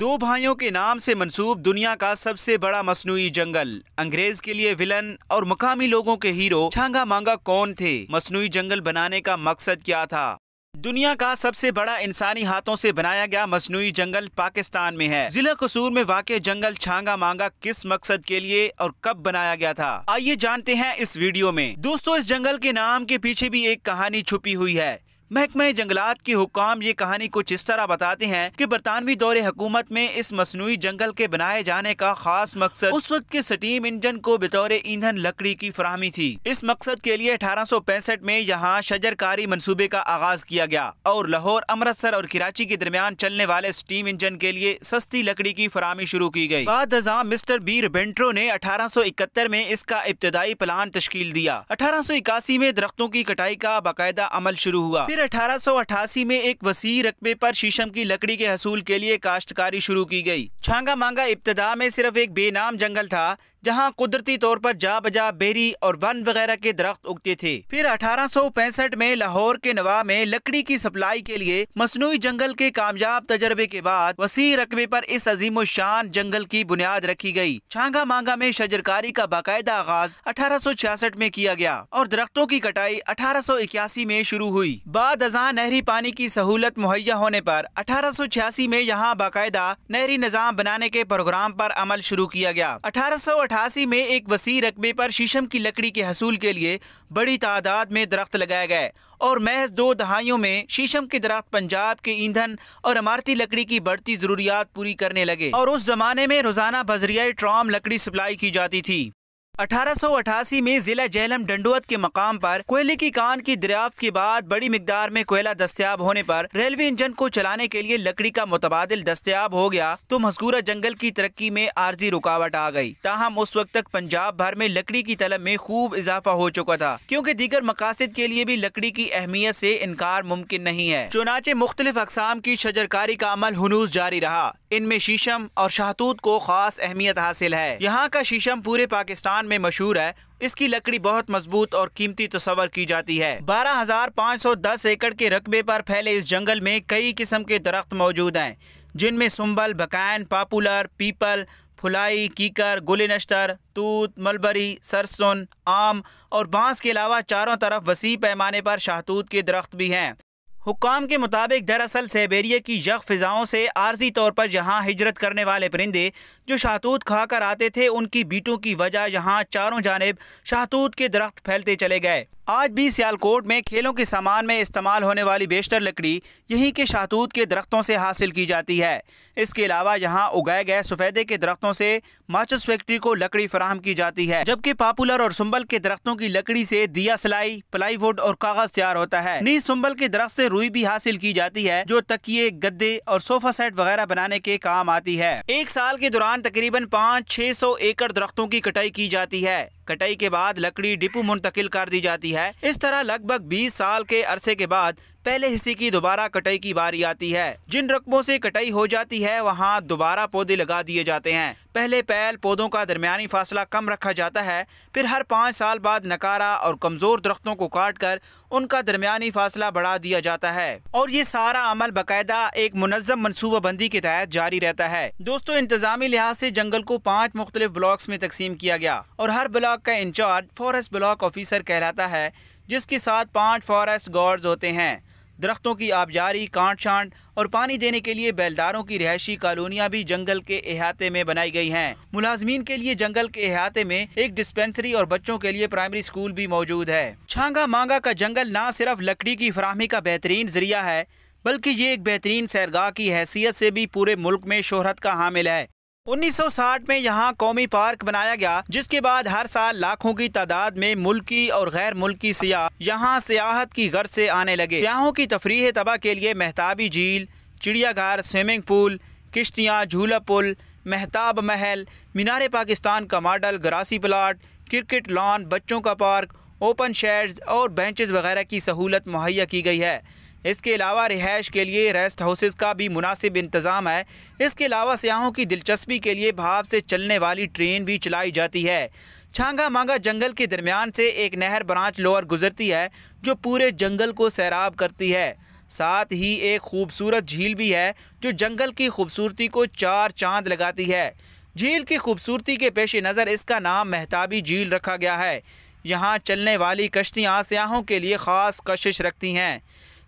दो भाइयों के नाम से मंसूब दुनिया का सबसे बड़ा मसनूई जंगल। अंग्रेज के लिए विलन और मकामी लोगों के हीरो छांगा मांगा कौन थे? मसनूई जंगल बनाने का मकसद क्या था? दुनिया का सबसे बड़ा इंसानी हाथों से बनाया गया मसनूई जंगल पाकिस्तान में है। जिला कसूर में वाक़ जंगल छांगा मांगा किस मकसद के लिए और कब बनाया गया था, आइए जानते हैं इस वीडियो में। दोस्तों, इस जंगल के नाम के पीछे भी एक कहानी छुपी हुई है। महकमा जंगलात के हुक्काम ये कहानी कुछ इस तरह बताते हैं कि बरतानवी दौरे हुकूमत में इस मसनूई जंगल के बनाए जाने का खास मकसद उस वक्त के स्टीम इंजन को बतौर ईंधन लकड़ी की फराहमी थी। इस मकसद के लिए 1865 में यहाँ शजरकारी मंसूबे का आगाज किया गया और लाहौर, अमृतसर और कराची के दरमियान चलने वाले स्टीम इंजन के लिए सस्ती लकड़ी की फराहमी शुरू की गई। बाद मिस्टर बी रिबेंट्रो ने 1871 में इसका इब्तदाई प्लान तश्कील दिया। 1881 में दरख्तों की कटाई का बाकायदा अमल शुरू हुआ। 1888 में एक वसी रकबे पर शीशम की लकड़ी के हसूल के लिए काश्तकारी शुरू की गई। छांगा मांगा इब्तदा में सिर्फ एक बेनाम जंगल था जहां कुदरती तौर पर जा बजा बेरी और वन वगैरह के दरख्त उगते थे। फिर 1865 में लाहौर के नवा में लकड़ी की सप्लाई के लिए मसनूई जंगल के कामयाब तजर्बे के बाद वसी रकबे पर इस अजीम शान जंगल की बुनियाद रखी गई। छांगा मांगा में शजरकारी का बाकायदा आगाज 1866 में किया गया और दरख्तों की कटाई 1881 में शुरू हुई। बाद अज़ां नहरी पानी की सहूलत मुहैया होने पर 1886 में यहाँ बाकायदा नहरी निजाम बनाने के प्रोग्राम पर अमल शुरू किया गया। 1888 में एक वसी रकबे पर शीशम की लकड़ी के हसूल के लिए बड़ी तादाद में दरख्त लगाए गए और महज 2 दहाइयों में शीशम के दरख्त पंजाब के ईंधन और इमारती लकड़ी की बढ़ती जरूरियात पूरी करने लगे और उस जमाने में रोजाना बजरिया ट्राम लकड़ी सप्लाई की जाती थी। 1888 में जिला जेहलम डंडोत के मकाम पर कोयले की कान की दरियाफ्त के बाद बड़ी मिकदार में कोयला दस्तयाब होने पर रेलवे इंजन को चलाने के लिए लकड़ी का मुतबादिल दस्तयाब हो गया तो मज़कूरा जंगल की तरक्की में आर्जी रुकावट आ गई। ताहम उस वक्त तक पंजाब भर में लकड़ी की तलब में खूब इजाफा हो चुका था, क्योंकि दीगर मकासद के लिए भी लकड़ी की अहमियत से इनकार मुमकिन नहीं है। चुनाचे मुख्तलिफ अकसाम की शजरकारी का अमल हुनूस जारी रहा। इनमें शीशम और शाहतूत को खास अहमियत हासिल है। यहाँ का शीशम पूरे पाकिस्तान में मशहूर है। इसकी लकड़ी बहुत मजबूत और कीमती तस्वर की जाती है। 12,510 एकड़ के रकबे पर फैले इस जंगल में कई किस्म के दरख्त मौजूद हैं, जिनमें सुंबल, बकैन, पॉपुलर, पीपल, फुलाई, कीकर, गुलिनश्तर, तूत, मलबरी, सरसुन, आम और बांस के अलावा चारों तरफ वसी पैमाने पर शाहतूत के दरख्त भी हैं। हुक्काम के मुताबिक दरअसल साइबेरिया की यख फिजाओं से आर्जी तौर पर यहाँ हिजरत करने वाले परिंदे जो शाहतूत खाकर आते थे, उनकी बीटों की वजह यहाँ चारों जानिब शाहतूत के दरख्त फैलते चले गए। आज भी सियालकोट में खेलों के सामान में इस्तेमाल होने वाली बेशतर लकड़ी यहीं के शाहतूत के दरख्तों से हासिल की जाती है। इसके अलावा यहाँ उगाए गए सफेदे के दरख्तों से माचिस फैक्ट्री को लकड़ी फराहम की जाती है, जबकि पॉपुलर और सुंबल के दरख्तों की लकड़ी से दिया सलाई, प्लाईवुड और कागज तैयार होता है। नीज सुंबल के दरख्त से रुई भी हासिल की जाती है, जो तकिए, गद्दे और सोफा सेट वगैरह बनाने के काम आती है। एक साल के दौरान तकरीबन 500-600 एकड़ दरख्तों की कटाई की जाती है। कटाई के बाद लकड़ी डिपो मुंतकिल कर दी जाती है। इस तरह लगभग 20 साल के अरसे के बाद पहले हिस्से की दोबारा कटाई की बारी आती है। जिन रकबों से कटाई हो जाती है वहाँ दोबारा पौधे लगा दिए जाते हैं। पहले पहल पौधों का दरमियानी फासला कम रखा जाता है, फिर हर 5 साल बाद नकारा और कमजोर दरख्तों को काट कर उनका दरमियानी फासला बढ़ा दिया जाता है और ये सारा अमल बाकायदा एक मुनज़्ज़म मनसूबाबंदी के तहत जारी रहता है। दोस्तों, इंतजामी लिहाज से जंगल को 5 मुख्तलिफ ब्लॉक्स में तकसीम किया गया और हर ब्लॉक का इंचार्ज फॉरेस्ट ब्लॉक ऑफिसर कहलाता है, जिसके साथ 5 फॉरेस्ट गार्ड्स होते हैं। दरख्तों की आबजारी, काट छांट और पानी देने के लिए बैलदारों की रिहायशी कॉलोनियां भी जंगल के अहाते में बनाई गई हैं। मुलाजमीन के लिए जंगल के अहाते में एक डिस्पेंसरी और बच्चों के लिए प्राइमरी स्कूल भी मौजूद है। छांगा मांगा का जंगल न सिर्फ लकड़ी की फराहमी का बेहतरीन जरिया है, बल्कि ये एक बेहतरीन सैरगाह की हैसियत से भी पूरे मुल्क में शोहरत का हामिल है। 1960 में यहाँ कौमी पार्क बनाया गया, जिसके बाद हर साल लाखों की तादाद में मुल्की और गैर मुल्की सियाह यहाँ सियाहत की गर्ज से आने लगे। सियाहों की तफरीह तबाह के लिए महताबी झील, चिड़ियाघर, स्विमिंग पूल, किश्तियाँ, झूला पुल, महताब महल, मीनार पाकिस्तान का model, grassy plot, cricket lawn, बच्चों का पार्क, ओपन शेड्स और बेंचेस वगैरह की सहूलत मुहैया की गई है। इसके अलावा रिहाइश के लिए रेस्ट हाउसेस का भी मुनासिब इंतज़ाम है। इसके अलावा सियाहों की दिलचस्पी के लिए भाप से चलने वाली ट्रेन भी चलाई जाती है। छांगा मांगा जंगल के दरमियान से एक नहर ब्रांच लोअर गुजरती है, जो पूरे जंगल को सैराब करती है। ساتھ ہی ایک خوبصورت جھیل بھی ہے جو جنگل کی خوبصورتی کو چار چاند لگاتی ہے۔ جھیل کی خوبصورتی کے پیش نظر اس کا نام مہتابی جھیل رکھا گیا ہے۔ یہاں چلنے والی کشتیاں سیاحوں کے لیے خاص کشش رکھتی ہیں۔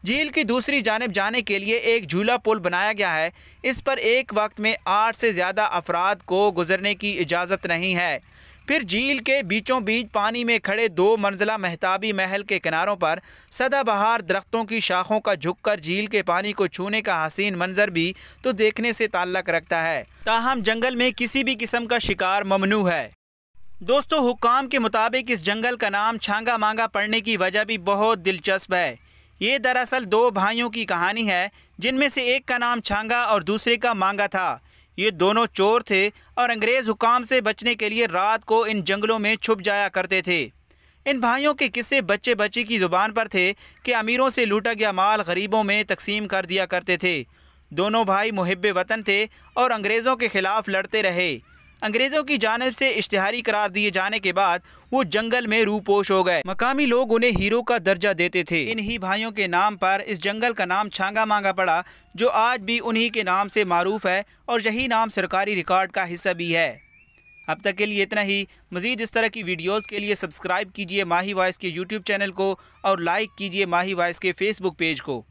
جھیل کی دوسری جانب جانے کے لیے ایک جھولا پل بنایا گیا ہے۔ اس پر ایک وقت میں 8 سے زیادہ افراد کو گزرنے کی اجازت نہیں ہے۔ پھر جھیل کے بیچوں بیچ پانی میں کھڑے 2 منزلہ مہتابی محل کے کناروں پر سدا بہار درختوں کی شاخوں کا جھک کر جھیل کے پانی کو چھونے کا حسین منظر بھی تو دیکھنے سے تعلق رکھتا ہے۔ تاہم جنگل میں کسی بھی قسم کا شکار ممنوع ہے۔ دوستو، حکام کے مطابق اس جنگل کا نام چھانگا مانگا پڑنے کی وجہ بھی بہت دلچسپ ہے۔ یہ دراصل 2 بھائیوں کی کہانی ہے جن میں سے ایک کا نام چھانگا اور دوسرے کا مانگا تھا۔ یہ دونوں چور تھے اور انگریز حکام سے بچنے کے لیے رات کو ان جنگلوں میں چھپ جایا کرتے تھے۔ ان بھائیوں کے قصے بچے بچی کی زبان پر تھے کہ امیروں سے لوٹا گیا مال غریبوں میں تقسیم کر دیا کرتے تھے۔ دونوں بھائی محب وطن تھے اور انگریزوں کے خلاف لڑتے رہے۔ انگریزوں کی جانب سے اشتہاری قرار دیے جانے کے بعد وہ جنگل میں روپوش ہو گئے۔ مقامی لوگ انہیں ہیرو کا درجہ دیتے تھے۔ انہی بھائیوں کے نام پر اس جنگل کا نام چھانگا مانگا پڑا، جو آج بھی انہی کے نام سے معروف ہے اور یہی نام سرکاری ریکارڈ کا حصہ بھی ہے۔ اب تک کے لیے اتنا ہی۔ مزید اس طرح کی ویڈیوز کے لیے سبسکرائب کیجئے ماہی وائس کے یوٹیوب چینل کو اور لائک کیجئے ماہی وائس کے فیس بک پیج کو۔